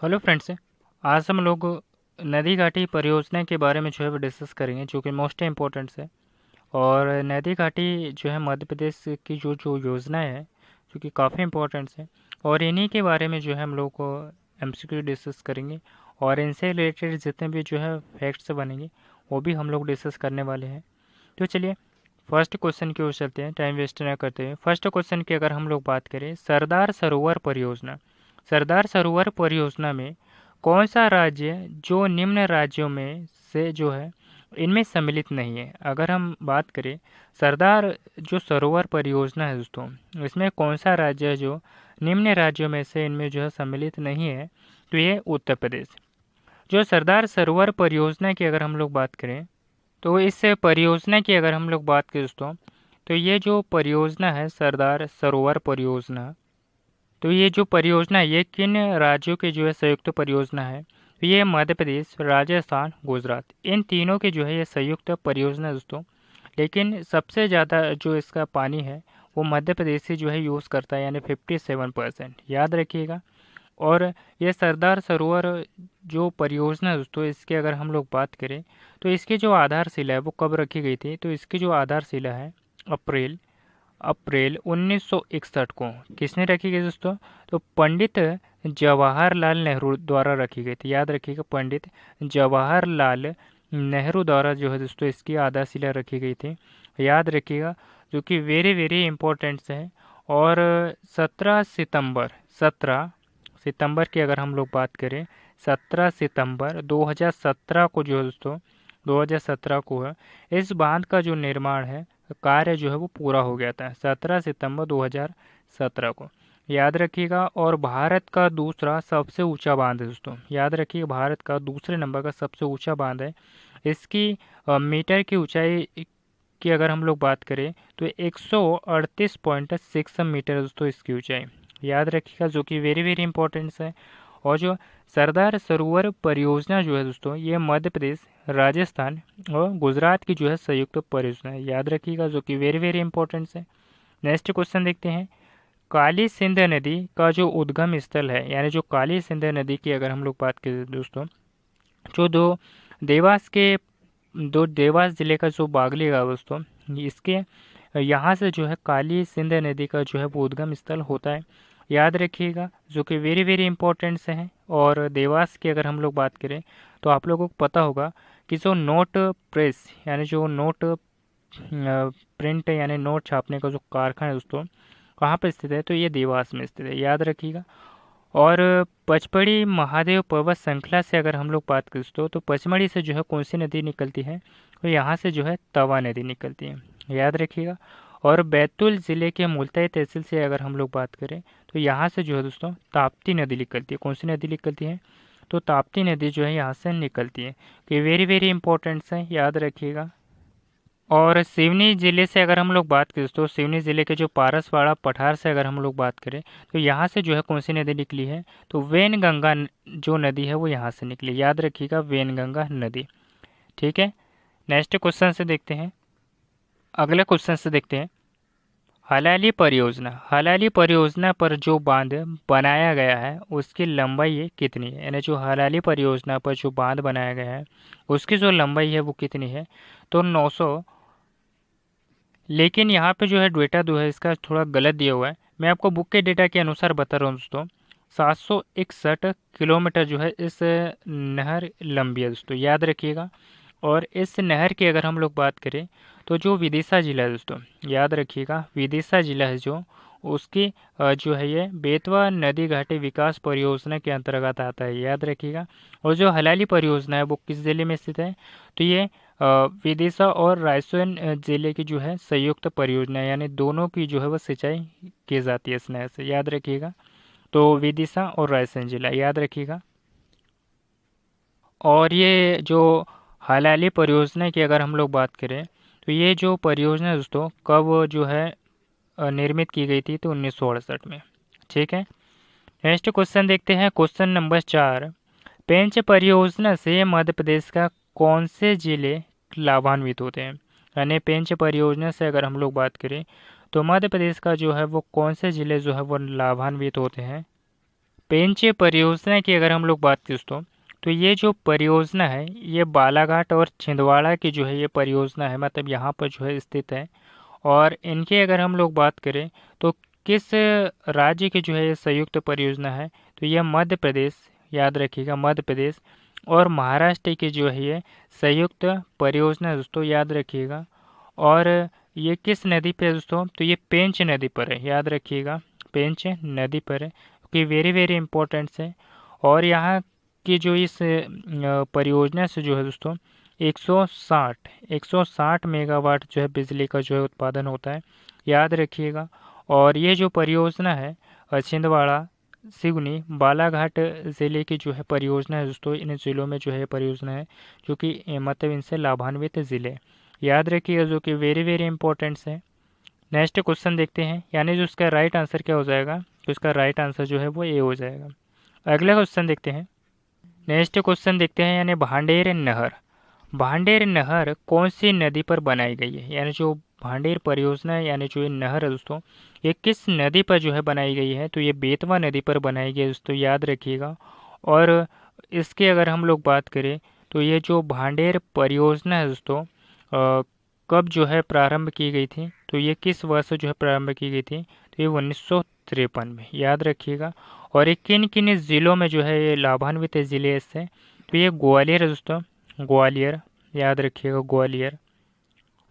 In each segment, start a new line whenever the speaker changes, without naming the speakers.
Hello friends. आज हम लोग नदी घाटी परियोजना के बारे में जो है वो डिस्कस करेंगे, जो कि मोस्ट इम्पोर्टेंट है। और नदी घाटी जो है मध्य प्रदेश की जो जो योजनाएं है, जो कि काफ़ी इम्पोर्टेंट है। और इन्हीं के बारे में जो है हम लोग को एमसीक्यू डिस्कस करेंगे। और इनसे रिलेटेड जितने भी जो है फैक्ट्स बनेंगे वो भी हम लोग डिस्कस करने वाले हैं। तो चलिए फर्स्ट क्वेश्चन की ओर चलते हैं, टाइम वेस्ट ना करते हुए। फर्स्ट क्वेश्चन की अगर हम लोग बात करें, सरदार सरोवर परियोजना। सरदार सरोवर परियोजना में कौन सा राज्य जो निम्न राज्यों में से जो है इनमें सम्मिलित नहीं है। अगर हम बात करें सरदार जो सरोवर परियोजना है दोस्तों, इसमें कौन सा राज्य है जो निम्न राज्यों में से इनमें जो है सम्मिलित नहीं है, तो ये उत्तर प्रदेश। जो सरदार सरोवर परियोजना की अगर हम लोग बात करें, तो इस परियोजना की अगर हम लोग बात करें दोस्तों, तो ये जो परियोजना है सरदार सरोवर परियोजना, तो ये जो परियोजना है ये किन राज्यों की जो है संयुक्त परियोजना है। तो ये मध्य प्रदेश, राजस्थान, गुजरात, इन तीनों की जो है ये संयुक्त परियोजना है दोस्तों। लेकिन सबसे ज़्यादा जो इसका पानी है वो मध्य प्रदेश से जो है यूज़ करता है, यानी 57%, याद रखिएगा। और ये सरदार सरोवर जो परियोजना है दोस्तों, इसकी अगर हम लोग बात करें तो इसकी जो आधारशिला है वो कब रखी गई थी। तो इसकी जो आधारशिला है अप्रैल अप्रैल 1961 को किसने रखी गई दोस्तों, तो पंडित जवाहरलाल नेहरू द्वारा रखी गई थी। याद रखिएगा, पंडित जवाहरलाल नेहरू द्वारा जो है दोस्तों इसकी आधारशिला रखी गई थी, याद रखिएगा, जो कि वेरी वेरी इंपॉर्टेंट है। और 17 सितंबर की अगर हम लोग बात करें, 17 सितंबर 2017 को जो है दोस्तों, 2017 को है इस बांध का जो निर्माण है, कार्य जो है वो पूरा हो गया था 17 सितंबर 2017 को, याद रखिएगा। और भारत का दूसरा सबसे ऊंचा बांध है दोस्तों, याद रखिएगा, भारत का दूसरे नंबर का सबसे ऊंचा बांध है। इसकी मीटर की ऊंचाई की अगर हम लोग बात करें तो 138.6 मीटर दोस्तों इसकी ऊंचाई, याद रखिएगा, जो कि वेरी वेरी इंपॉर्टेंट है। और जो सरदार सरोवर परियोजना जो है दोस्तों, ये मध्य प्रदेश, राजस्थान और गुजरात की जो है संयुक्त परियोजना है, याद रखिएगा, जो कि वेरी वेरी इंपॉर्टेंट है। नेक्स्ट क्वेश्चन देखते हैं। काली सिंध नदी का जो उद्गम स्थल है, यानी जो काली सिंध नदी की अगर हम लोग बात करें दोस्तों, जो देवास के दो देवास जिले का जो बागली गाँव दोस्तों, इसके यहाँ से जो है काली सिंध नदी का जो है वो उद्गम स्थल होता है, याद रखिएगा, जो कि वेरी वेरी इंपॉर्टेंट से हैं। और देवास की अगर हम लोग बात करें तो आप लोगों को पता होगा कि जो नोट प्रेस, यानी जो नोट प्रिंट यानी नोट छापने का जो कारखाना है दोस्तों, कहाँ पर स्थित है, तो ये देवास में स्थित है, याद रखिएगा। और पचमढ़ी महादेव पर्वत श्रृंखला से अगर हम लोग बात करें दोस्तों, तो पचमढ़ी से जो है कौन सी नदी निकलती है, तो यहाँ से जो है तवा नदी निकलती है, याद रखिएगा। और बैतूल ज़िले के मुल्ताई तहसील से अगर हम लोग बात करें तो यहाँ से जो है दोस्तों ताप्ती नदी निकलती है। कौन सी नदी निकलती है, तो ताप्ती नदी जो है यहाँ से निकलती है, कि वेरी वेरी इंपॉर्टेंट है, याद रखिएगा। और सिवनी ज़िले से अगर हम लोग बात करें तो सिवनी ज़िले के जो पारसवाड़ा पठार से अगर हम लोग बात करें तो यहाँ से जो है कौन सी नदी निकली है, तो वेनगंगा जो नदी है वो यहाँ से निकली, याद रखिएगा, वेनगंगा नदी। ठीक है, नेक्स्ट क्वेश्चन से देखते हैं। अगले क्वेश्चन से देखते हैं। हलाली परियोजना पर जो बांध बनाया गया है उसकी लंबाई कितनी है, यानी जो हलाली परियोजना पर जो बांध बनाया गया है उसकी जो लंबाई है वो कितनी है, तो 900। लेकिन यहाँ पे जो है डेटा जो है इसका थोड़ा गलत दिया हुआ है, मैं आपको बुक के डेटा के अनुसार बता रहा हूँ दोस्तों। 761 किलोमीटर जो है इस नहर लंबी है दोस्तों, याद रखिएगा। और इस नहर की अगर हम लोग बात करें तो जो विदिशा जिला है दोस्तों, याद रखिएगा, विदिशा जिला है जो उसकी जो है ये बेतवा नदी घाटी विकास परियोजना के अंतर्गत आता है, याद रखिएगा। और जो हलाली परियोजना है वो किस जिले में स्थित है, तो ये विदिशा और रायसेन जिले की जो है संयुक्त परियोजना है, यानी दोनों की जो है वो सिंचाई की जाती है इस नहर से, याद रखिएगा। तो विदिशा और रायसेन जिला, याद रखिएगा। और ये जो हलाली परियोजना की अगर हम लोग बात करें तो ये जो परियोजना दोस्तों कब जो है निर्मित की गई थी, तो 1968 में। ठीक है, नेक्स्ट क्वेश्चन देखते हैं, क्वेश्चन नंबर 4। पेंच परियोजना से मध्य प्रदेश का कौन से जिले लाभान्वित होते हैं, यानी पेंच परियोजना से अगर हम लोग बात करें तो मध्य प्रदेश का जो है वो कौन से जिले जो है वो लाभान्वित होते हैं पेंच परियोजना की अगर हम लोग बात करें दोस्तों, तो ये जो परियोजना है ये बालाघाट और छिंदवाड़ा की जो है ये परियोजना है, मतलब यहाँ पर जो है स्थित है। और इनकी अगर हम लोग बात करें तो किस राज्य की जो है ये संयुक्त परियोजना है, तो यह मध्य प्रदेश, याद रखिएगा मध्य प्रदेश और महाराष्ट्र की जो है ये संयुक्त परियोजना है दोस्तों, याद रखिएगा। और ये किस नदी पे है दोस्तों, तो ये पेंच नदी पर है, याद रखिएगा पेंच नदी पर है, क्योंकि वेरी वेरी इंपॉर्टेंट है। और यहाँ की जो इस परियोजना से जो है दोस्तों 160 मेगावाट जो है बिजली का जो है उत्पादन होता है, याद रखिएगा। और ये जो परियोजना है छिंदवाड़ा, सिवनी, बालाघाट ज़िले की जो है परियोजना है दोस्तों, इन ज़िलों में जो है परियोजना है जो कि मतलब इनसे लाभान्वित ज़िले, याद रखिएगा, जो कि वेरी वेरी इंपॉर्टेंट्स है। नेक्स्ट क्वेश्चन देखते हैं, यानी जो उसका राइट आंसर क्या हो जाएगा, तो उसका राइट आंसर जो है वो ए हो जाएगा। अगला क्वेश्चन देखते हैं। नेक्स्ट क्वेश्चन देखते हैं, यानी भांडेर नहर, भांडेर नहर कौन सी नदी पर बनाई गई है, यानी जो भांडेर परियोजना है, यानी जो ये नहर है दोस्तों, ये किस नदी पर जो है बनाई गई है, तो ये बेतवा नदी पर बनाई गई है दोस्तों, याद रखिएगा। और इसके अगर हम लोग बात करें तो ये जो भांडेर परियोजना है दोस्तों कब जो है प्रारंभ की गई थी, तो ये किस वर्ष जो है प्रारंभ की गई थी, तो ये 1953 में, याद रखिएगा। और ये किन किन ज़िलों में जो है ये लाभान्वित ज़िले इससे, तो ये ग्वालियर है दोस्तों, ग्वालियर, याद रखिएगा ग्वालियर,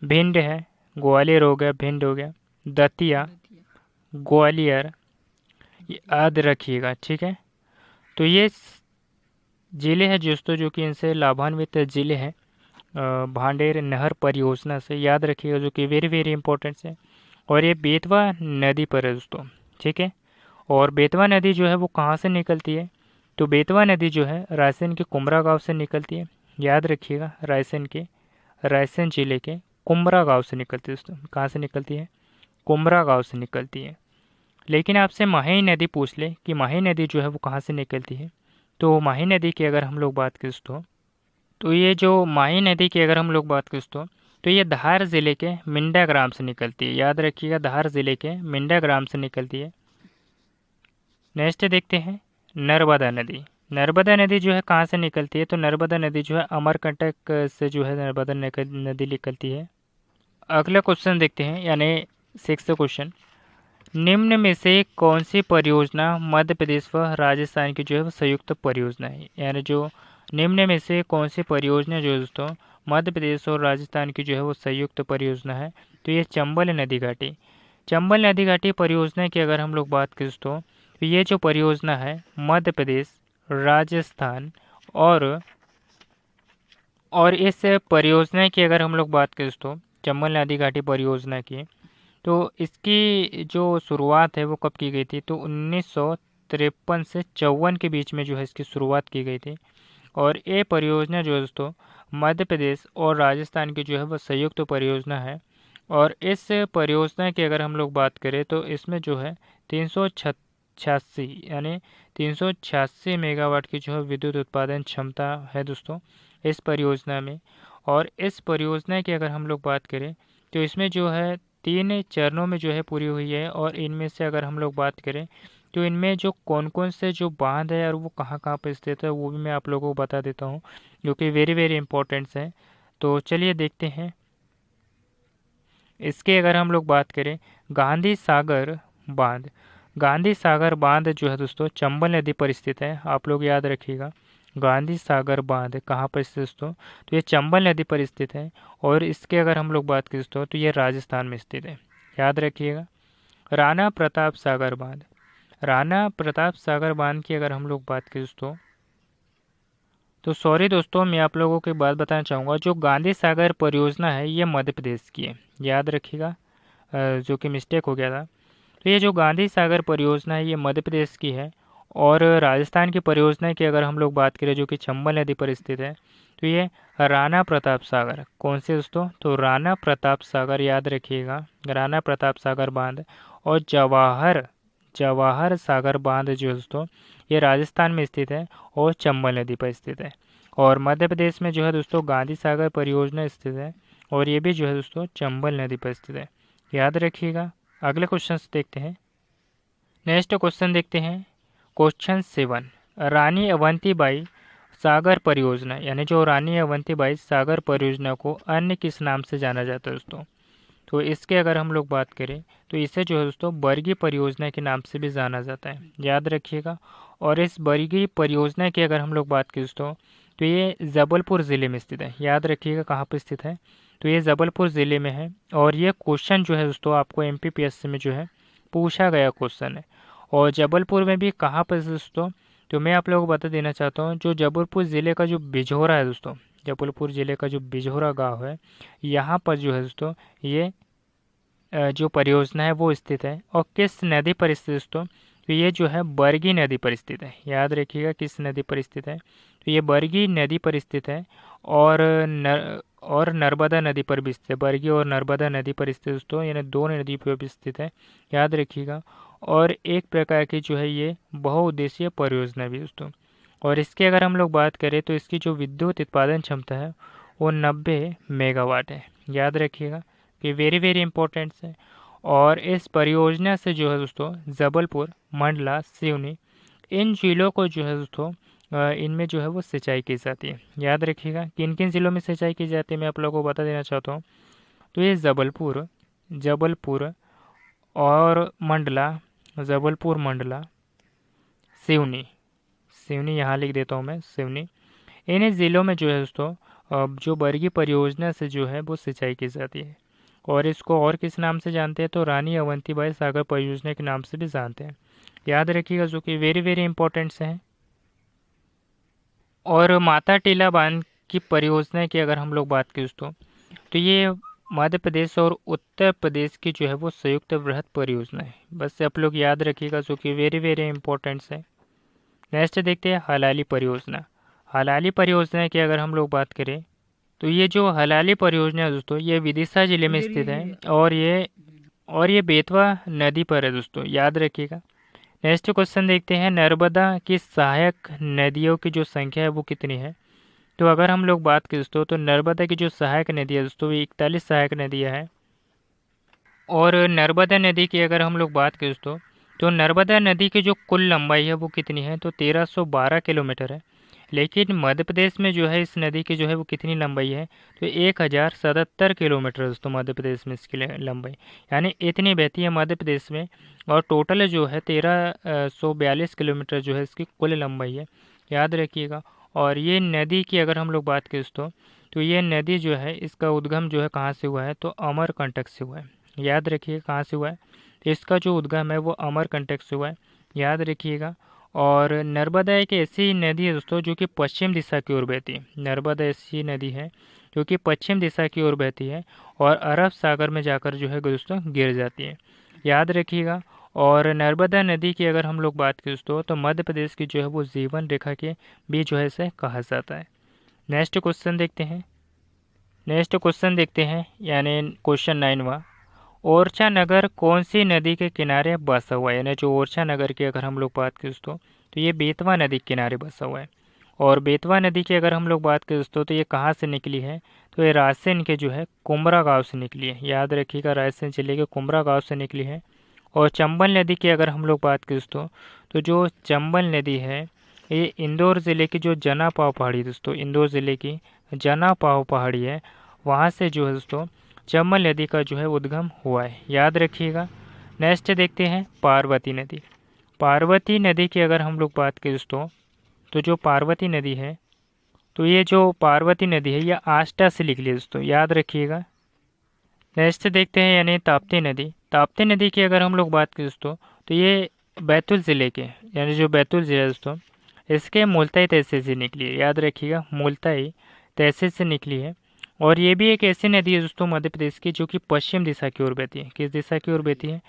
भिंड है, ग्वालियर हो गया, भिंड हो गया, दतिया, ग्वालियर, याद रखिएगा, ठीक है। तो ये ज़िले हैं दोस्तों जो कि इनसे लाभान्वित ज़िले हैं भांडेर नहर परियोजना से, याद रखिएगा, जो कि वेरी वेरी इंपॉर्टेंट है। और ये बेतवा नदी पर है दोस्तों, ठीक है। और बेतवा नदी जो है वो कहाँ से निकलती है, तो बेतवा नदी जो है रायसेन के कुमरा गांव से निकलती है, याद रखिएगा, रायसेन जिले के कुमरा गांव से निकलती है दोस्तों। कहाँ से निकलती है, कुमरा गांव से निकलती है। लेकिन आपसे माही नदी पूछ ले कि माही नदी जो है वो कहाँ से निकलती है, तो माही नदी की अगर हम लोग बात करें दोस्तों, तो ये जो माही नदी की अगर हम लोग बात करें दोस्तों, तो ये धार ज़िले के मिंडा ग्राम से निकलती है, याद रखिएगा, धार ज़िले के मिंडा ग्राम से निकलती है। नेक्स्ट देखते हैं नर्मदा नदी, नर्मदा नदी जो है कहाँ से निकलती है, तो नर्मदा नदी जो है अमरकंटक से जो है नर्मदा नदी निकलती है। अगला क्वेश्चन देखते हैं, यानी 6th क्वेश्चन, निम्न में से कौन सी परियोजना मध्य प्रदेश व राजस्थान की जो है वो संयुक्त परियोजना है, यानी जो निम्न में से कौन सी परियोजना जो है दोस्तों मध्य प्रदेश और राजस्थान की जो है वो संयुक्त परियोजना है, तो ये चंबल नदी घाटी, चंबल नदी घाटी परियोजना की अगर हम लोग बात करें दोस्तों, तो ये जो परियोजना है मध्य प्रदेश, राजस्थान और इस परियोजना की अगर हम लोग बात करें दोस्तों चंबल नदी घाटी परियोजना की, तो इसकी जो शुरुआत है वो कब की गई थी, तो 1953 से 54 के बीच में जो है इसकी शुरुआत की गई थी। और ये परियोजना जो है दोस्तों मध्य प्रदेश और राजस्थान की जो है वो संयुक्त परियोजना है। और इस परियोजना की अगर हम लोग बात करें तो इसमें जो है 386 यानी 386 मेगावाट की जो है विद्युत उत्पादन क्षमता है दोस्तों इस परियोजना में। और इस परियोजना की अगर हम लोग बात करें तो इसमें जो है 3 चरणों में जो है पूरी हुई है। और इनमें से अगर हम लोग बात करें तो इनमें जो कौन कौन से जो बांध है और वो कहाँ कहाँ पर स्थित है वो भी मैं आप लोगों को बता देता हूँ, जो कि वेरी वेरी इंपॉर्टेंट्स है। तो चलिए देखते हैं। इसके अगर हम लोग बात करें गांधी सागर बांध, गांधी सागर बांध जो है दोस्तों चंबल नदी पर स्थित है, आप लोग याद रखिएगा। गांधी सागर बांध कहाँ पर स्थित दोस्तों, तो ये चंबल नदी पर स्थित है। और इसके अगर हम लोग बात करें दोस्तों तो ये राजस्थान में स्थित है, याद रखिएगा। राणा प्रताप सागर बांध, राणा प्रताप सागर बांध की अगर हम लोग बात करें दोस्तों, तो सॉरी दोस्तों मैं आप लोगों को बात बताना चाहूँगा, जो गांधी सागर परियोजना है ये मध्य प्रदेश की है, याद रखिएगा, जो कि मिस्टेक हो गया था। तो ये जो गांधी सागर परियोजना है ये मध्य प्रदेश की है। और राजस्थान की परियोजना की अगर हम लोग बात करें जो कि चंबल नदी पर स्थित है, तो ये राणा प्रताप सागर, कौन से दोस्तों, तो राणा प्रताप सागर, याद रखिएगा, राणा प्रताप सागर बांध। और जवाहर सागर बांध जो है दोस्तों ये राजस्थान में स्थित है और चंबल नदी पर स्थित है। और मध्य प्रदेश में जो है दोस्तों गांधी सागर परियोजना स्थित है और ये भी जो है दोस्तों चंबल नदी पर स्थित है, याद रखिएगा। अगले क्वेश्चन देखते हैं। नेक्स्ट क्वेश्चन देखते हैं, क्वेश्चन 7, रानी अवंतीबाई सागर परियोजना, यानी जो रानी अवंतीबाई सागर परियोजना को अन्य किस नाम से जाना जाता है दोस्तों? तो इसके अगर हम लोग बात करें तो इसे जो है दोस्तों बरगी परियोजना के नाम से भी जाना जाता है, याद रखिएगा। और इस बरगी परियोजना की अगर हम लोग बात करें दोस्तों तो ये जबलपुर ज़िले में स्थित है, याद रखिएगा कहाँ पर स्थित है, तो ये जबलपुर ज़िले में है। और ये क्वेश्चन जो है दोस्तों आपको MPPSC में जो है पूछा गया क्वेश्चन है। और जबलपुर में भी कहाँ पर दोस्तों, तो मैं आप लोगों को बता देना चाहता हूँ, जो जबलपुर ज़िले का जो बिजोरा है दोस्तों, जबलपुर ज़िले का जो बिजोरा गांव है, यहाँ पर जो है दोस्तों ये जो परियोजना है वो स्थित है। और किस नदी पर स्थित है दोस्तों, तो ये जो है बरगी नदी पर स्थित है, याद रखिएगा किस नदी पर स्थित है, तो ये बरगी नदी पर स्थित है। और नर्मदा नदी पर भी स्थित है, बरगी और नर्मदा नदी पर स्थित है दोस्तों, यानी दो नदी पर भी स्थित है, याद रखिएगा। और एक प्रकार की जो है ये बहुउद्देशीय परियोजना भी दोस्तों। और इसकी अगर हम लोग बात करें तो इसकी जो विद्युत उत्पादन क्षमता है वो 90 मेगावाट है, याद रखिएगा कि वेरी वेरी इंपॉर्टेंट है। और इस परियोजना से जो है दोस्तों जबलपुर, मंडला, सिवनी, इन जिलों को जो है दोस्तों इनमें जो है वो सिंचाई की जाती है, याद रखिएगा किन किन ज़िलों में सिंचाई की जाती है मैं आप लोगों को बता देना चाहता हूँ। तो ये जबलपुर, जबलपुर और मंडला, जबलपुर, मंडला, सिवनी, सिवनी यहाँ लिख देता हूँ मैं, सिवनी, इन ज़िलों में जो है दोस्तों जो बरगी परियोजना से जो है वो सिंचाई की जाती है। और इसको और किस नाम से जानते हैं, तो रानी अवंतीबाई सागर परियोजना के नाम से भी जानते हैं, याद रखिएगा, जो कि वेरी वेरी इंपॉर्टेंट हैं। और माता टीला बांध की परियोजना की अगर हम लोग बात करें दोस्तों तो ये मध्य प्रदेश और उत्तर प्रदेश की जो है वो संयुक्त वृहद परियोजना है, बस आप लोग याद रखिएगा, जो कि वेरी वेरी इंपॉर्टेंट है। नेक्स्ट देखते हैं हलाली परियोजना। हलाली परियोजना की अगर हम लोग बात करें तो ये जो हलाली परियोजना है दोस्तों ये विदिशा जिले में स्थित है। और ये बेतवा नदी पर है दोस्तों, याद रखिएगा। नेक्स्ट क्वेश्चन देखते हैं, नर्मदा की सहायक नदियों की जो संख्या है वो कितनी है? तो अगर हम लोग बात करें दोस्तों तो नर्मदा की जो सहायक नदी है दोस्तों वो 41 सहायक नदियाँ हैं। और नर्मदा नदी की अगर हम लोग बात करें दोस्तों तो नर्मदा नदी की जो कुल लंबाई है वो कितनी है, तो 1312 किलोमीटर है। लेकिन मध्य प्रदेश में जो है इस नदी की जो है वो कितनी लंबाई है, तो 1077 किलोमीटर दोस्तों मध्य प्रदेश में इसकी लंबाई, यानी इतनी बहती है मध्य प्रदेश में। और टोटल जो है 1342 किलोमीटर जो है इसकी कुल लंबाई है, याद रखिएगा। और ये नदी की अगर हम लोग बात करें दोस्तों तो ये नदी जो है इसका उद्गम जो है कहाँ से हुआ है, तो अमरकंटक से हुआ है, याद रखिए कहाँ से हुआ है, तो इसका जो उद्गम है वो अमरकंटक से हुआ है, याद रखिएगा। और नर्मदा एक ऐसी नदी है दोस्तों जो कि पश्चिम दिशा की ओर बहती है, नर्मदा ऐसी नदी है जो कि पश्चिम दिशा की ओर बहती है और अरब सागर में जाकर जो है दोस्तों गिर जाती है, याद रखिएगा। और नर्मदा नदी की अगर हम लोग बात करें दोस्तों तो मध्य प्रदेश की जो है वो जीवन रेखा के भी जो है इसे कहा जाता है। नेक्स्ट क्वेश्चन देखते हैं, यानी क्वेश्चन 9वां, ओरछा नगर कौन सी नदी के किनारे बसा हुआ है? यानी जो ओरछा नगर की अगर हम लोग बात करें दोस्तों तो ये बेतवा नदी के किनारे बसा हुआ है। और बेतवा नदी की अगर हम लोग बात करें दोस्तों तो ये कहाँ से निकली है, तो ये रायसेन के जो है कुमरा गांव से निकली है, याद रखिएगा रायसेन जिले के कुमरा गांव से निकली है। और चंबल नदी की अगर हम लोग बात करें दोस्तों तो जो चंबल नदी है ये इंदौर ज़िले की जो जना पाव पहाड़ी दोस्तों, इंदौर ज़िले की जना पाव पहाड़ी है, वहाँ से जो है दोस्तों चंबल नदी का जो है उद्गम हुआ है, याद रखिएगा। नेक्स्ट देखते हैं पार्वती नदी। पार्वती नदी की अगर हम लोग बात करें दोस्तों तो जो पार्वती नदी है तो ये जो पार्वती नदी है ये आष्टा से निकली है दोस्तों, याद रखिएगा। नेक्स्ट देखते हैं यानी ताप्ती नदी। ताप्ती नदी की अगर हम लोग बात करें दोस्तों तो ये बैतूल ज़िले के, यानी जो बैतूल ज़िला है दोस्तों इसके मुल्ताई तहसील से निकली है, याद रखिएगा मुल्ताई तहसील से निकली है। और ये भी एक ऐसी नदी है दोस्तों मध्य प्रदेश की जो कि पश्चिम दिशा की ओर बहती है, किस दिशा की ओर बहती है,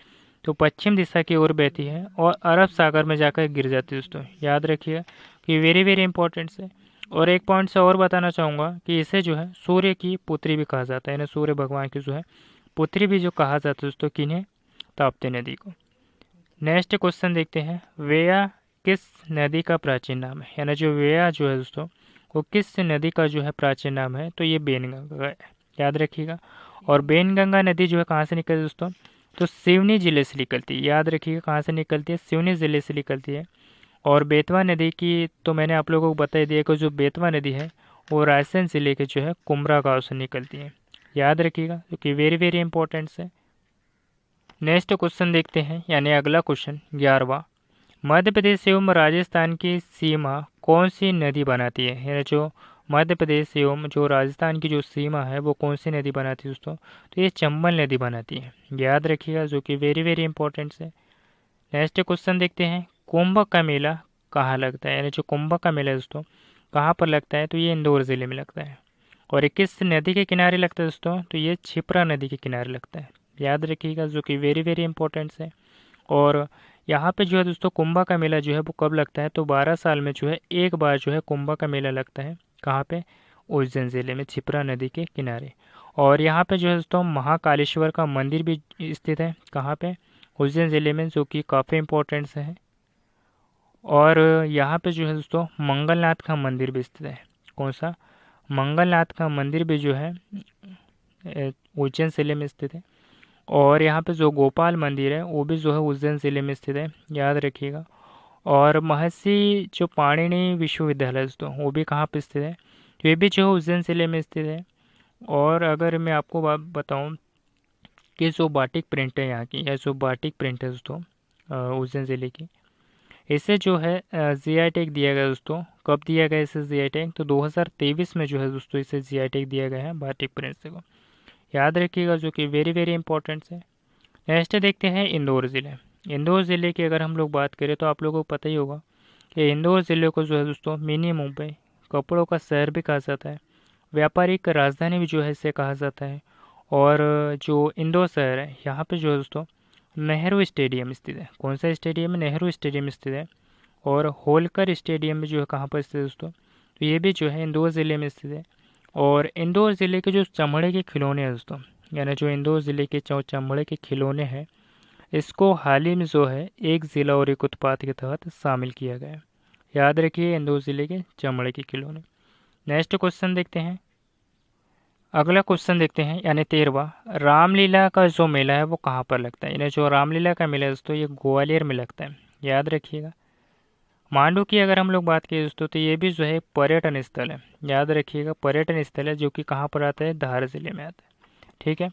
तो पश्चिम दिशा की ओर बहती है और अरब सागर में जाकर गिर जाती है दोस्तों, याद रखिएगा कि वेरी वेरी इंपॉर्टेंट है। और एक पॉइंट से और बताना चाहूँगा कि इसे जो है सूर्य की पुत्री भी कहा जाता है, यानी सूर्य भगवान की जो है पुत्री भी जो कहा जाता है दोस्तों किन्हें, ताप्ती नदी को। नेक्स्ट क्वेश्चन देखते हैं, वेया किस नदी का प्राचीन नाम है? यानी जो वेया जो है दोस्तों वो किस नदी का जो है प्राचीन नाम है, तो ये बेनगंगा है, याद रखिएगा। और बेनगंगा नदी जो है कहाँ से निकलती है दोस्तों, तो सिवनी जिले से निकलती है, याद रखिएगा कहाँ से निकलती है, सिवनी जिले से निकलती है। और बेतवा नदी की तो मैंने आप लोगों को बता ही दिया कि जो बेतवा नदी है वो रायसेन जिले के जो है कुमरा गांव से निकलती है। याद रखिएगा, क्योंकि वेरी वेरी इंपॉर्टेंट है। नेक्स्ट क्वेश्चन देखते हैं, यानी अगला क्वेश्चन 11वां। मध्य प्रदेश एवं राजस्थान की सीमा कौन सी नदी बनाती है? यानी जो मध्य प्रदेश एवं जो राजस्थान की जो सीमा है वो कौन सी नदी बनाती है दोस्तों? तो ये चंबल नदी बनाती है। याद रखिएगा, जो कि वेरी वेरी इंपॉर्टेंट है। नेक्स्ट क्वेश्चन देखते हैं, कुंभ का मेला कहाँ लगता है? यानी जो कुंभ का मेला है दोस्तों कहाँ पर लगता है? तो ये इंदौर ज़िले में लगता है। और ये किस नदी के किनारे लगता है दोस्तों? तो ये क्षिप्रा नदी के किनारे लगता है। याद रखिएगा, जो कि वेरी वेरी इंपॉर्टेंट है। और यहाँ पे जो है दोस्तों कुंभ का मेला जो है वो कब लगता है? तो 12 साल में जो है एक बार जो है कुंभ का मेला लगता है। कहाँ पे? उज्जैन ज़िले में क्षिप्रा नदी के किनारे। और यहाँ पे जो है दोस्तों महाकालेश्वर का मंदिर भी स्थित है। कहाँ पे? उज्जैन ज़िले में, जो कि काफ़ी इम्पोर्टेंट है। और यहाँ पे जो है दोस्तों मंगलनाथ का मंदिर भी स्थित है। कौन सा? मंगलनाथ का मंदिर भी जो है उज्जैन ज़िले में स्थित है। और यहाँ पे जो गोपाल मंदिर है वो भी जो है उज्जैन ज़िले में स्थित है। याद रखिएगा। और महर्षि जो पाणिनि विश्वविद्यालय है दोस्तों वो भी कहाँ पे स्थित है? तो ये भी जो है उज्जैन ज़िले में स्थित है। और अगर मैं आपको बात बताऊँ कि जो बाटिक प्रिंट है यहाँ की, या जो बाटिक प्रिंट है दोस्तों उज्जैन ज़िले की, इसे जो है जीआई टैग दिया गया दोस्तों। कब दिया गया इसे जीआई टैग? तो 2023 में जो है दोस्तों इसे जीआई टैग दिया गया है बाटिक प्रिंट से को। याद रखिएगा, जो कि वेरी वेरी इंपॉर्टेंट है। नेक्स्ट देखते हैं इंदौर ज़िले। इंदौर ज़िले की अगर हम लोग बात करें तो आप लोगों को पता ही होगा कि इंदौर ज़िले को जो है दोस्तों मिनी मुंबई, कपड़ों का शहर भी कहा जाता है, व्यापारिक राजधानी भी जो है इसे कहा जाता है। और जो इंदौर शहर है यहाँ पे जो है दोस्तों नेहरू स्टेडियम स्थित है। कौन सा स्टेडियम है? नेहरू स्टेडियम स्थित है। और होलकर स्टेडियम भी जो है कहाँ पर स्थित है दोस्तों? तो ये भी जो है इंदौर ज़िले में स्थित है। और इंदौर ज़िले के जो चमड़े के खिलौने हैं दोस्तों, यानी जो इंदौर ज़िले के चमड़े के खिलौने हैं, इसको हाल ही में जो है एक ज़िला और एक उत्पाद के तहत शामिल किया गया है। याद रखिए, इंदौर ज़िले के चमड़े के खिलौने। नेक्स्ट क्वेश्चन देखते हैं, अगला क्वेश्चन देखते हैं, यानी 13वां। रामलीला का जो मेला है वो कहाँ पर लगता है? यानी जो रामलीला का मेला है दोस्तों ये ग्वालियर में लगता है। याद रखिएगा। मांडू की अगर हम लोग बात करें दोस्तों तो ये भी जो है पर्यटन स्थल है। याद रखिएगा, पर्यटन स्थल है, जो कि कहाँ पर आता है? धार जिले में आता है। ठीक है।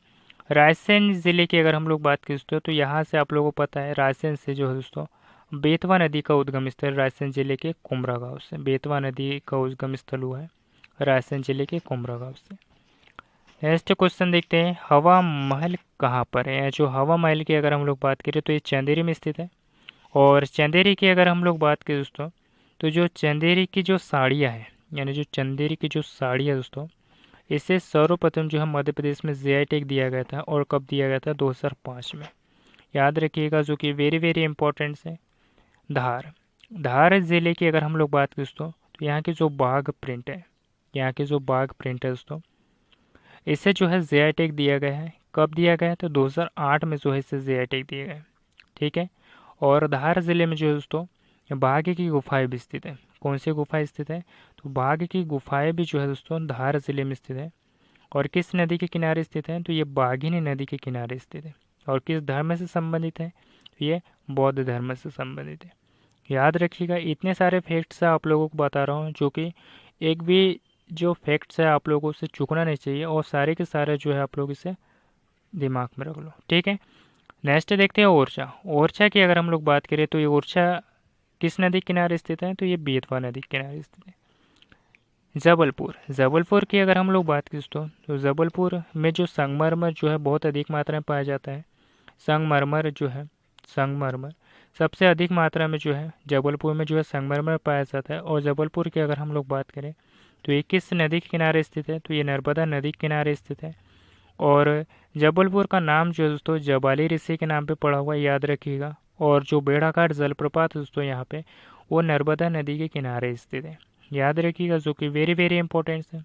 रायसेन ज़िले की अगर हम लोग बात करें दोस्तों तो यहाँ से आप लोगों को पता है रायसेन से जो है दोस्तों बेतवा नदी का उद्गम स्थल रायसेन जिले के कुमरा गांव से, बेतवा नदी का उद्गम स्थल हुआ है रायसेन जिले के कुमरा गांव से। नेक्स्ट क्वेश्चन देखते हैं, हवा महल कहाँ पर है? जो हवा महल की अगर हम लोग बात करें तो ये चंदेरी में स्थित है। और चंदेरी की अगर हम लोग बात करें दोस्तों तो जो चंदेरी की जो साड़ियाँ हैं, यानी जो चंदेरी की जो साड़ियाँ दोस्तों, इसे सर्वप्रथम जो है मध्य प्रदेश में जीआई टैग दिया गया था। और कब दिया गया था? 2005 में। याद रखिएगा, जो कि वेरी वेरी इंपॉर्टेंट है। धार, धार ज़िले की अगर हम लोग बात करें दोस्तों तो यहाँ की जो बाघ प्रिंट है, यहाँ की जो बाघ प्रिंट है दोस्तों, इसे जो है जीआई टैग दिया गया है। कब दिया गया है? तो 2008 में जो है इसे जीआई टैग दिया गया है। ठीक है। और धार ज़िले में जो है दोस्तों बाघ की गुफाएं भी स्थित है। कौन सी गुफाएं स्थित है? तो बाघ की गुफाएं भी जो है दोस्तों धार ज़िले में स्थित है। और किस नदी के किनारे स्थित है? तो ये बाघिनी नदी के किनारे स्थित है। और किस धर्म से संबंधित है? तो ये बौद्ध धर्म से संबंधित है। याद रखिएगा, इतने सारे फैक्ट्स आप लोगों को बता रहा हूँ, जो कि एक भी जो फैक्ट्स है आप लोगों से चूकना नहीं चाहिए, और सारे के सारे जो है आप लोग इसे दिमाग में रख लो। ठीक है। नेक्स्ट देखते हैं ओरछा। ओरछा की अगर हम लोग बात करें तो ये ओरछा किस नदी के किनारे स्थित है? तो ये बेतवा नदी के किनारे स्थित है। जबलपुर, जबलपुर की अगर हम लोग बात करें दोस्तों तो जबलपुर में जो संगमरमर जो है बहुत अधिक मात्रा में पाया जाता है। संगमरमर जो है, संगमरमर सबसे अधिक मात्रा में जो है जबलपुर में जो है संगमरमर पाया जाता है। और जबलपुर की अगर हम लोग बात करें तो ये किस नदी के किनारे स्थित है? तो ये नर्मदा नदी के किनारे स्थित है। और जबलपुर का नाम जो है दोस्तों जबाली ऋषि के नाम पे पड़ा हुआ है। याद रखिएगा। और जो बेड़ाघाट जलप्रपात है दोस्तों यहाँ पे वो नर्मदा नदी के किनारे स्थित है। याद रखिएगा, जो कि वेरी वेरी इंपॉर्टेंट है।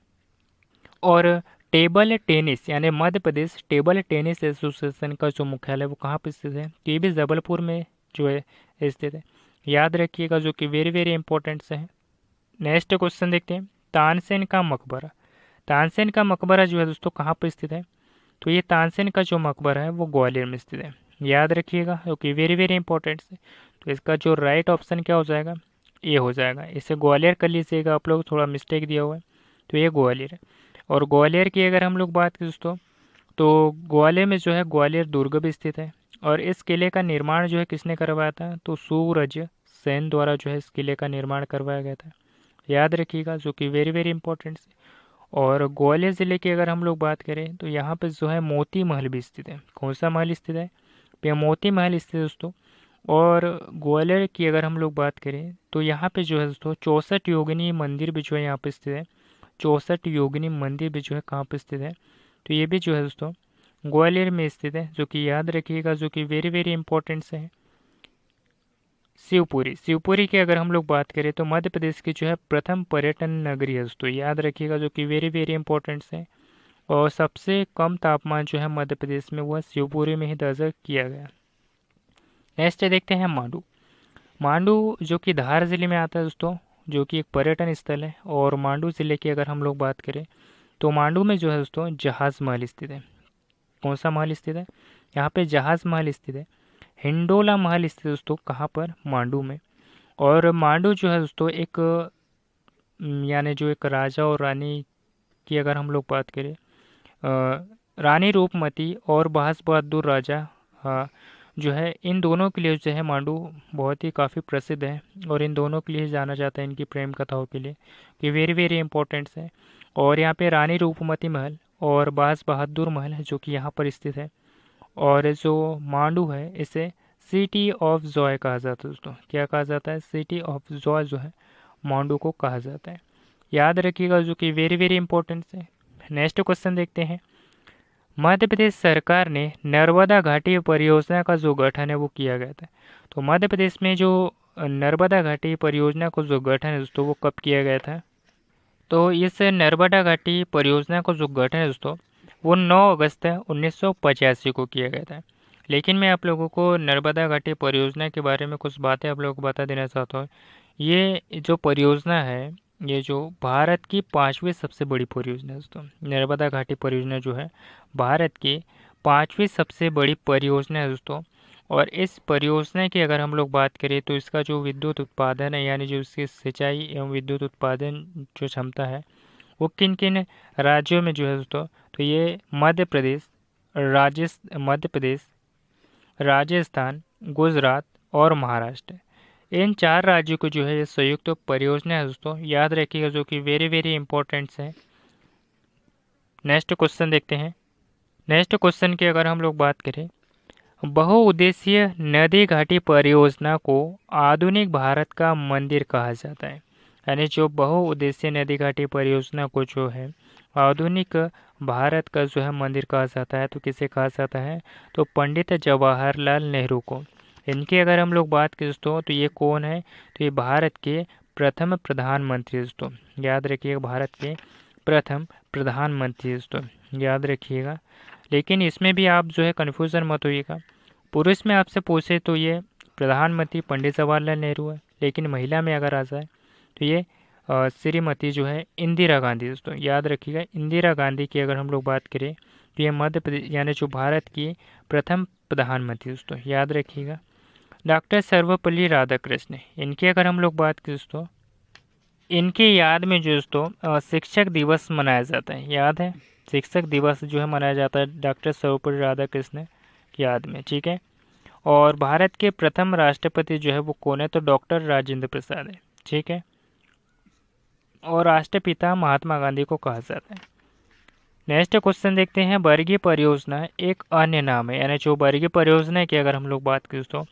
और टेबल टेनिस, यानी Madhya Pradesh table tennis association का जो मुख्यालय वो कहाँ पर स्थित है? तो ये भी जबलपुर में जो है स्थित है। याद रखिएगा, जो कि वेरी वेरी इंपॉर्टेंट है। नेक्स्ट क्वेश्चन देखते हैं, तानसेन का मकबरा। तानसेन का मकबरा जो है दोस्तों कहाँ पर स्थित है? तो ये तानसेन का जो मकबरा है वो ग्वालियर में स्थित है। याद रखिएगा, क्योंकि वेरी वेरी इंपॉर्टेंट है। तो इसका जो राइट ऑप्शन क्या हो जाएगा? ये हो जाएगा। इसे ग्वालियर कर लीजिएगा आप लोग, थोड़ा मिस्टेक दिया हुआ है, तो ये ग्वालियर है। और ग्वालियर की अगर हम लोग बात करें दोस्तों, तो ग्वालियर में जो है ग्वालियर दुर्ग भी स्थित है। और इस किले का निर्माण जो है किसने करवाया था, तो सूरज सेन द्वारा जो है इस किले का निर्माण करवाया गया था, याद रखिएगा, जो कि वेरी वेरी इंपॉर्टेंट। और ग्वालियर ज़िले की अगर हम लोग बात करें तो यहाँ पे जो है मोती महल भी स्थित है। कौन सा महल स्थित है, पे मोती महल स्थित है दोस्तों। और ग्वालियर की अगर हम लोग बात करें तो यहाँ पे जो है दोस्तों 64 योगिनी मंदिर भी जो है यहाँ पे स्थित है। 64 योगिनी मंदिर भी जो है कहाँ पे स्थित है, तो ये भी जो है दोस्तों ग्वालियर में स्थित है, जो कि याद रखिएगा, जो कि वेरी वेरी इंपॉर्टेंट है। शिवपुरी, शिवपुरी की अगर हम लोग बात करें तो मध्य प्रदेश की जो है प्रथम पर्यटन नगरी है दोस्तों, याद रखिएगा, जो कि वेरी वेरी इंपॉर्टेंट है। और सबसे कम तापमान जो है मध्य प्रदेश में वह शिवपुरी में ही दर्ज किया गया। नेक्स्ट देखते हैं मांडू। मांडू जो कि धार जिले में आता है दोस्तों, जो कि एक पर्यटन स्थल है। और मांडू जिले की अगर हम लोग बात करें तो मांडू में जो है दोस्तों जहाज महल स्थित है। कौन सा महल स्थित है, यहाँ पे जहाज महल स्थित है। हिंडोला महल स्थित है दोस्तों, कहाँ पर, मांडू में। और मांडू जो है दोस्तों एक यानी जो एक राजा और रानी की अगर हम लोग बात करें, रानी रूपमती और बहास बहादुर राजा, जो है इन दोनों के लिए जो है मांडू बहुत ही काफ़ी प्रसिद्ध है। और इन दोनों के लिए जाना जाता है इनकी प्रेम कथाओं के लिए, कि वेरी वेरी इंपॉर्टेंट्स है। और यहाँ पे रानी रूपमती महल और बास बहादुर महल है जो कि यहाँ पर स्थित है। और जो मांडू है इसे सिटी ऑफ जॉय कहा जाता है दोस्तों। क्या कहा जाता है, सिटी ऑफ जॉय जो है मांडू को कहा जाता है, याद रखिएगा, जो कि वेरी वेरी इंपॉर्टेंट है। नेक्स्ट क्वेश्चन देखते हैं। मध्य प्रदेश सरकार ने नर्मदा घाटी परियोजना का जो गठन है वो किया गया था। तो मध्य प्रदेश में जो नर्मदा घाटी परियोजना को जो गठन है दोस्तों वो कब किया गया था, तो इस नर्मदा घाटी परियोजना को जो गठन है दोस्तों वो 9 अगस्त 1985 को किया गया था। लेकिन मैं आप लोगों को नर्मदा घाटी परियोजना के बारे में कुछ बातें आप लोगों को बता देना चाहता हूँ। ये जो परियोजना है, ये जो भारत की 5वीं सबसे बड़ी परियोजना है दोस्तों। नर्मदा घाटी परियोजना जो है भारत की 5वीं सबसे बड़ी परियोजना है दोस्तों। और इस परियोजना की अगर हम लोग बात करें तो इसका जो विद्युत उत्पादन है, यानी जो इसकी सिंचाई एवं विद्युत उत्पादन जो क्षमता है वो किन किन राज्यों में जो है दोस्तों, तो ये मध्य प्रदेश, राजस्थान, गुजरात और महाराष्ट्र, इन 4 राज्यों को जो है ये संयुक्त परियोजना है दोस्तों, याद रखिएगा, जो कि वेरी वेरी इंपॉर्टेंट है। नेक्स्ट क्वेश्चन देखते हैं। नेक्स्ट क्वेश्चन की अगर हम लोग बात करें, बहुउद्देशीय नदी घाटी परियोजना को आधुनिक भारत का मंदिर कहा जाता है। यानी जो बहुउद्देशीय नदी घाटी परियोजना को जो है आधुनिक भारत का जो है मंदिर कहा जाता है, तो किसे कहा जाता है, तो पंडित जवाहरलाल नेहरू को। इनकी अगर हम लोग बात करें दोस्तों तो ये कौन है, तो ये भारत के प्रथम प्रधानमंत्री दोस्तों, याद रखिएगा, भारत के प्रथम प्रधानमंत्री दोस्तों, याद रखिएगा। लेकिन इसमें भी आप जो है कन्फ्यूज़न मत होइएगा। पुरुष में आपसे पूछे तो ये प्रधानमंत्री पंडित जवाहरलाल नेहरू है, लेकिन महिला में अगर आ जाए तो ये श्रीमती जो है इंदिरा गांधी दोस्तों, याद रखिएगा। इंदिरा गांधी की अगर हम लोग बात करें तो ये मध्य प्रदेश यानी जो भारत की प्रथम प्रधानमंत्री दोस्तों, याद रखिएगा। डॉक्टर सर्वपल्ली राधाकृष्ण, इनकी अगर हम लोग बात करें दोस्तों, इनके याद में जो दोस्तों शिक्षक दिवस मनाया जाता है, याद है, शिक्षक दिवस जो है मनाया जाता है डॉक्टर सर्वपल्ली राधाकृष्ण की याद में, ठीक है। और भारत के प्रथम राष्ट्रपति जो है वो कौन है, तो डॉक्टर राजेंद्र प्रसाद है, ठीक है। और राष्ट्रपिता महात्मा गांधी को कहा जाता है। नेक्स्ट क्वेश्चन देखते हैं। बरगी परियोजना एक अन्य नाम है, यानी जो बरगी परियोजना की अगर हम लोग बात करें दोस्तों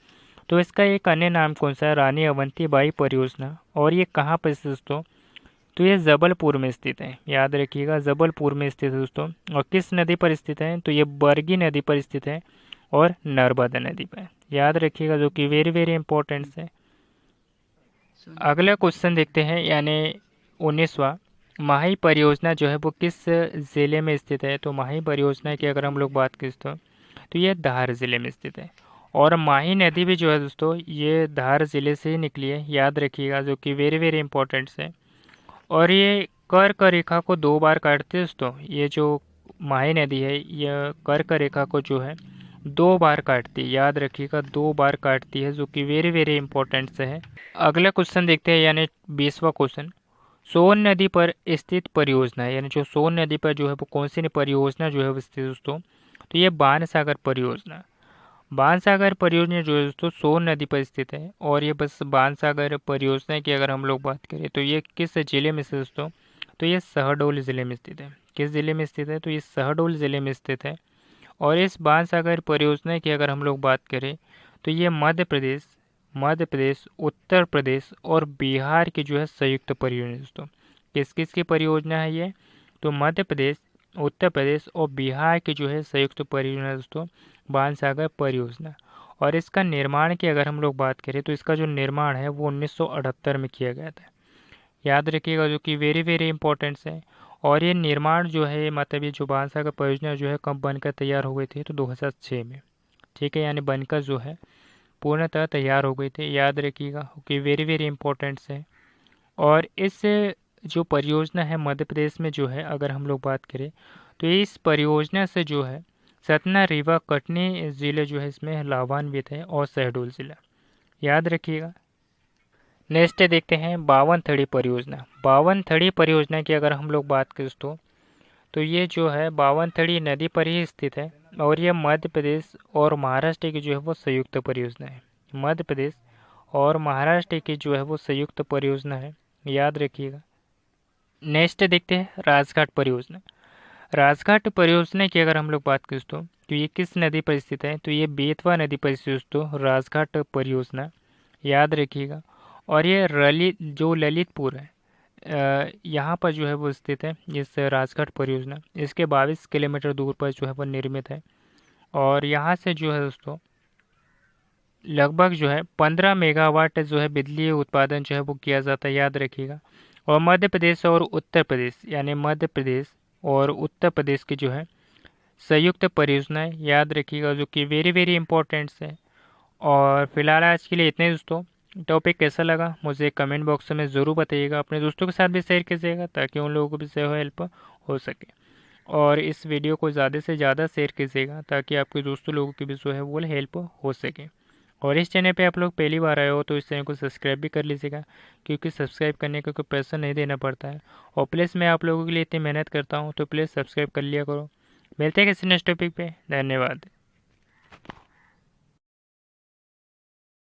तो इसका एक अन्य नाम कौन सा है, रानी अवंतीबाई परियोजना। और ये कहाँ पर स्थित दोस्तों, तो ये जबलपुर में स्थित है, याद रखिएगा, जबलपुर में स्थित है दोस्तों। और किस नदी पर स्थित है, तो ये बरगी नदी पर स्थित है और नर्मदा नदी पर, याद रखिएगा, जो कि वेरी वेरी इंपॉर्टेंट है। अगला क्वेश्चन देखते हैं, यानी 19वां। माही परियोजना जो है वो किस ज़िले में स्थित है, तो माही परियोजना की अगर हम लोग बात करें तो ये धार ज़िले में स्थित है। और माही नदी भी जो है दोस्तों ये धार ज़िले से ही निकली है, याद रखिएगा, जो कि वेरी वेरी इंपॉर्टेंट है। और ये कर्क रेखा को 2 बार काटते हैं दोस्तों। ये जो माही नदी है ये कर्क रेखा को जो है 2 बार काटती है, याद रखिएगा 2 बार काटती है, जो कि वेरी वेरी इंपॉर्टेंट से है। अगला क्वेश्चन देखते हैं, यानी 20वां क्वेश्चन। सोन नदी पर स्थित परियोजना है, यानी जो सोन नदी पर जो है वो कौन सी परियोजना जो है वो स्थित दोस्तों, तो ये बाणसागर परियोजना। बाणसागर परियोजना जो है दोस्तों सोन नदी पर स्थित है। और ये बस बाणसागर परियोजना की अगर हम लोग बात करें तो ये किस जिले में स्थित दोस्तों, तो ये शहडोल जिले में स्थित है। किस जिले में स्थित है, तो ये शहडोल जिले में स्थित है। और इस बाणसागर परियोजना की अगर हम लोग बात करें तो ये मध्य प्रदेश, उत्तर प्रदेश और बिहार की जो है संयुक्त परियोजना दोस्तों। किस किस की परियोजना है ये, तो मध्य प्रदेश, उत्तर प्रदेश और बिहार की जो है संयुक्त परियोजना दोस्तों बाणसागर परियोजना। और इसका निर्माण की अगर हम लोग बात करें तो इसका जो निर्माण है वो 1978 में किया गया था, याद रखिएगा, जो कि वेरी वेरी इंपॉर्टेंट है। और ये निर्माण जो है मतलब ये जो बाणसागर परियोजना जो है कब बनकर तैयार हो गई थी, तो 2006 में, ठीक है, यानी बनकर जो है पूर्णतः तैयार हो गई थी, याद रखिएगा कि वेरी वेरी इंपॉर्टेंट है। और इस जो परियोजना है मध्य प्रदेश में जो है अगर हम लोग बात करें तो इस परियोजना से जो है सतना, रीवा, कटनी ज़िले जो है इसमें लाभान्वित है और शहडोल ज़िला, याद रखिएगा। नेक्स्ट देखते हैं 52 परियोजना। 52 परियोजना की अगर हम लोग बात करें दोस्तों तो ये जो है 52 नदी पर ही स्थित है। और ये मध्य प्रदेश और महाराष्ट्र की जो है वो संयुक्त परियोजना है। मध्य प्रदेश और महाराष्ट्र की जो है वो संयुक्त परियोजना है, याद रखिएगा। नेक्स्ट देखते हैं राजघाट परियोजना। राजघाट परियोजना की अगर हम लोग बात करें दोस्तों तो ये किस नदी पर स्थित है, तो ये बेतवा नदी पर स्थित दोस्तों राजघाट परियोजना, याद रखिएगा। और ये ललितपुर है, यहाँ पर जो है वो स्थित है इस राजघाट परियोजना। इसके 22 किलोमीटर दूर पर जो है वो निर्मित है। और यहाँ से जो है दोस्तों लगभग जो है 15 मेगावाट जो है बिजली उत्पादन जो है वो किया जाता है, याद रखिएगा। और मध्य प्रदेश और उत्तर प्रदेश, यानी मध्य प्रदेश और उत्तर प्रदेश की जो है संयुक्त परियोजनाएं, याद रखिएगा, जो कि वेरी वेरी इंपॉर्टेंट्स है। और फिलहाल आज के लिए इतने दोस्तों। टॉपिक कैसा लगा मुझे कमेंट बॉक्स में ज़रूर बताइएगा। अपने दोस्तों के साथ भी शेयर कीजिएगा ताकि उन लोगों को भी जो है हेल्प हो सके। और इस वीडियो को ज़्यादा से ज़्यादा शेयर कीजिएगा ताकि आपके दोस्तों लोगों की भी जो है वो हेल्प हो सके। और इस चैनल पे आप लोग पहली बार आए हो तो इस चैनल को सब्सक्राइब भी कर लीजिएगा, क्योंकि सब्सक्राइब करने का कोई पैसा नहीं देना पड़ता है। और प्लीज़ मैं आप लोगों के लिए इतनी मेहनत करता हूँ तो प्लीज़ सब्सक्राइब कर लिया करो। मिलते हैं किसी नेक्स्ट टॉपिक पे, धन्यवाद।